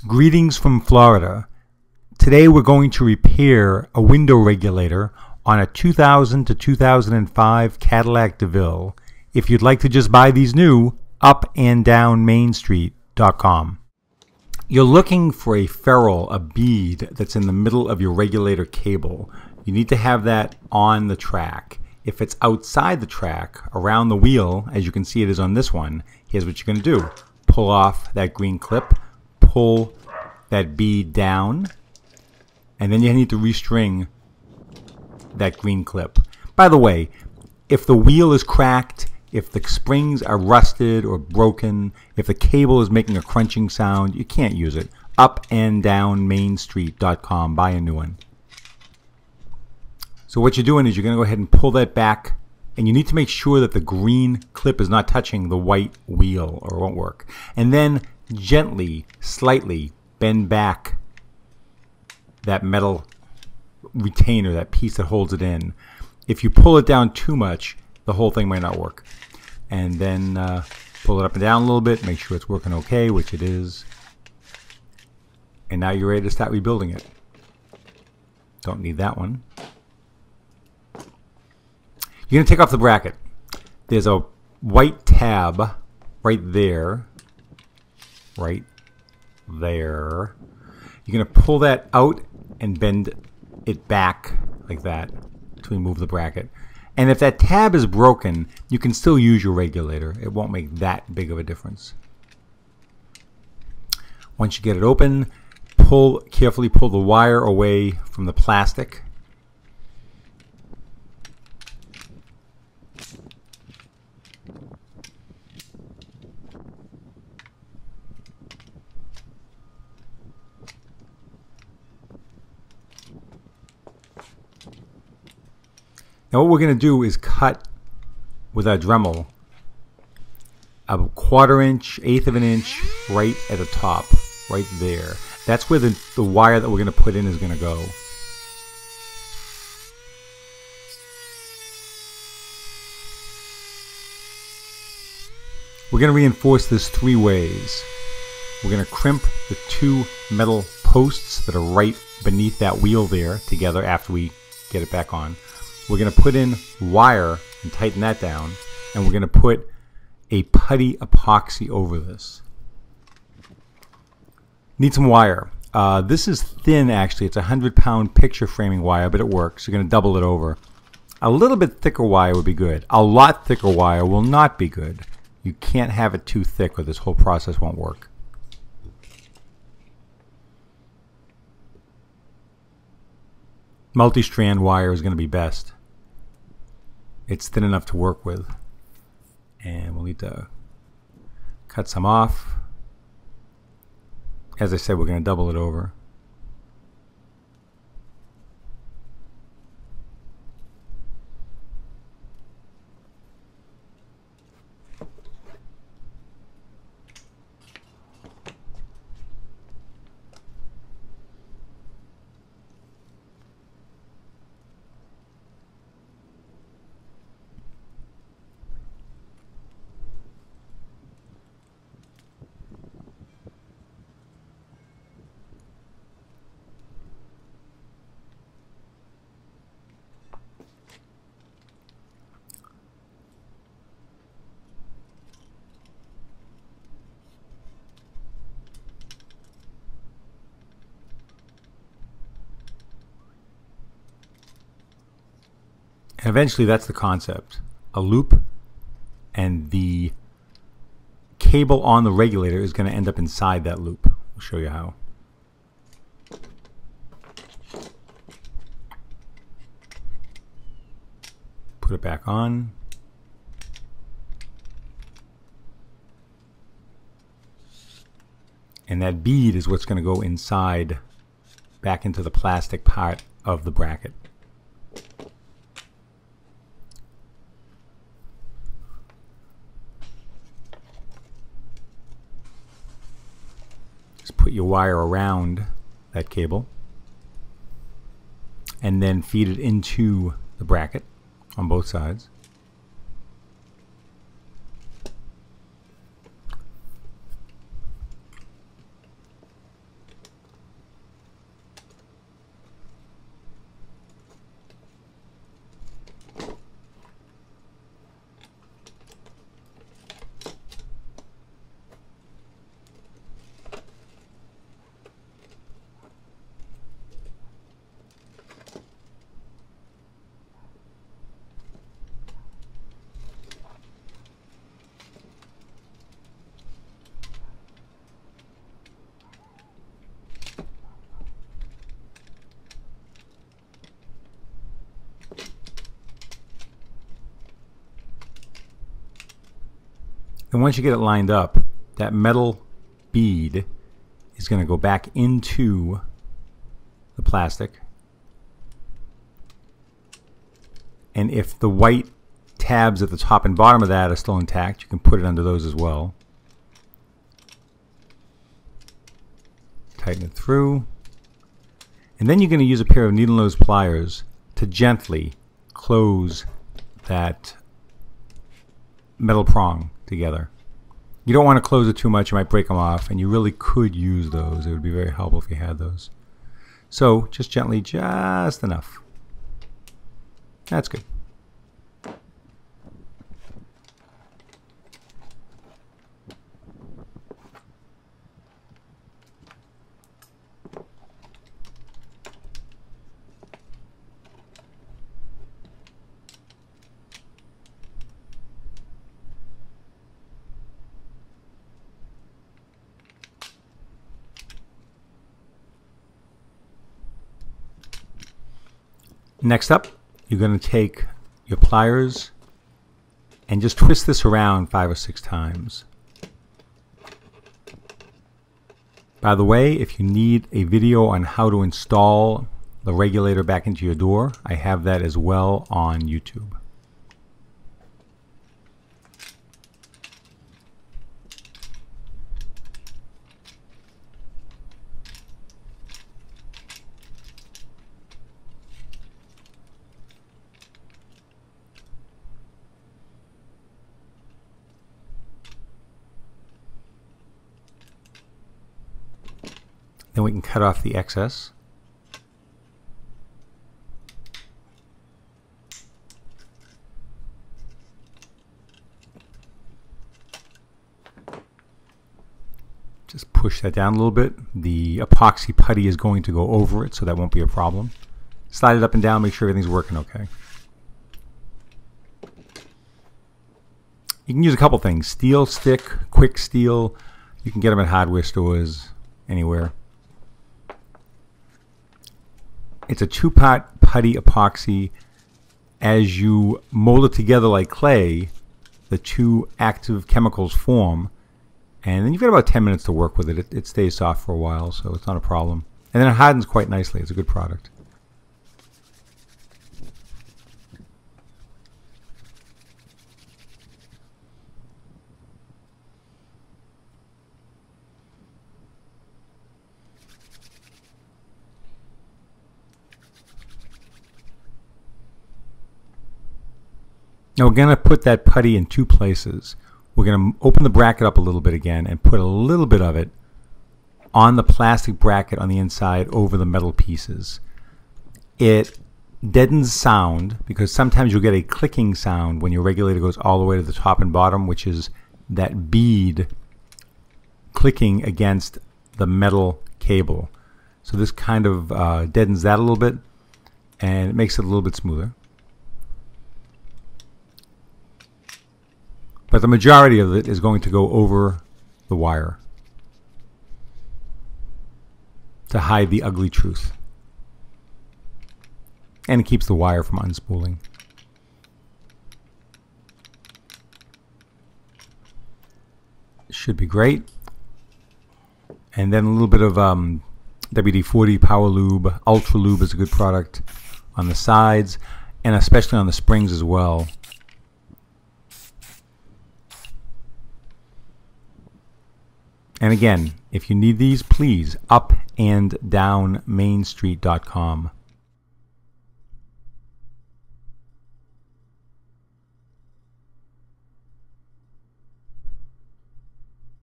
Greetings from Florida. Today we're going to repair a window regulator on a 2000 to 2005 Cadillac Deville. If you'd like to just buy these new, upanddownmainstreet.com. You're looking for a ferrule, a bead that's in the middle of your regulator cable. You need to have that on the track. If it's outside the track, around the wheel, as you can see it is on this one, here's what you're going to do. Pull off that green clip, pull that bead down, and then you need to restring that green clip. By the way, if the wheel is cracked, if the springs are rusted or broken, if the cable is making a crunching sound, you can't use it. Upanddownmainstreet.com. Buy a new one. So what you're doing is you're going to go ahead and pull that back, and you need to make sure that the green clip is not touching the white wheel or it won't work. And then gently, slightly bend back that metal retainer, that piece that holds it in. If you pull it down too much, the whole thing might not work. And then pull it up and down a little bit, make sure it's working okay, which it is. And now you're ready to start rebuilding it. Don't need that one. You're going to take off the bracket. There's a white tab right there. Right there. You're going to pull that out and bend it back like that to remove the bracket. And if that tab is broken, you can still use your regulator. It won't make that big of a difference. Once you get it open, carefully pull the wire away from the plastic. Now what we're going to do is cut with our Dremel a 1/4 inch, 1/8 of an inch right at the top, right there. That's where the wire that we're going to put in is going to go. We're going to reinforce this 3 ways. We're going to crimp the 2 metal posts that are right beneath that wheel there together after we get it back on. We're going to put in wire and tighten that down, and we're going to put a putty epoxy over this. Need some wire. This is thin actually. It's a 100-pound picture framing wire, but it works. You're going to double it over. A little bit thicker wire would be good. A lot thicker wire will not be good. You can't have it too thick or this whole process won't work. Multi-strand wire is going to be best. It's thin enough to work with. And we'll need to cut some off. As I said, we're going to double it over. And eventually that's the concept. A loop, and the cable on the regulator is going to end up inside that loop. I'll show you how. Put it back on. And that bead is what's going to go inside, back into the plastic part of the bracket. Put your wire around that cable and then feed it into the bracket on both sides. And once you get it lined up, that metal bead is going to go back into the plastic. And if the white tabs at the top and bottom of that are still intact, you can put it under those as well. Tighten it through. And then you're going to use a pair of needle nose pliers to gently close that metal prong together. You don't want to close it too much, you might break them off, and you really could use those. It would be very helpful if you had those. So just gently, just enough. That's good. Next up, you're going to take your pliers and just twist this around 5 or 6 times. By the way, if you need a video on how to install the regulator back into your door, I have that as well on YouTube. Then we can cut off the excess. Just push that down a little bit. The epoxy putty is going to go over it, so that won't be a problem. Slide it up and down, make sure everything's working okay. You can use a couple things. Steel stick, quick steel. You can get them at hardware stores, anywhere. It's a 2-part putty epoxy. As you mold it together like clay, the 2 active chemicals form, and then you've got about 10 minutes to work with it. It stays soft for a while, so it's not a problem. And then it hardens quite nicely. It's a good product. Now we're going to put that putty in 2 places. We're going to open the bracket up a little bit again and put a little bit of it on the plastic bracket on the inside over the metal pieces. It deadens sound because sometimes you'll get a clicking sound when your regulator goes all the way to the top and bottom, which is that bead clicking against the metal cable. So this kind of deadens that a little bit and it makes it a little bit smoother. But the majority of it is going to go over the wire to hide the ugly truth. And it keeps the wire from unspooling. Should be great. And then a little bit of WD-40 Power Lube. Ultra Lube is a good product on the sides and especially on the springs as well. And again, if you need these, please, upanddownmainstreet.com.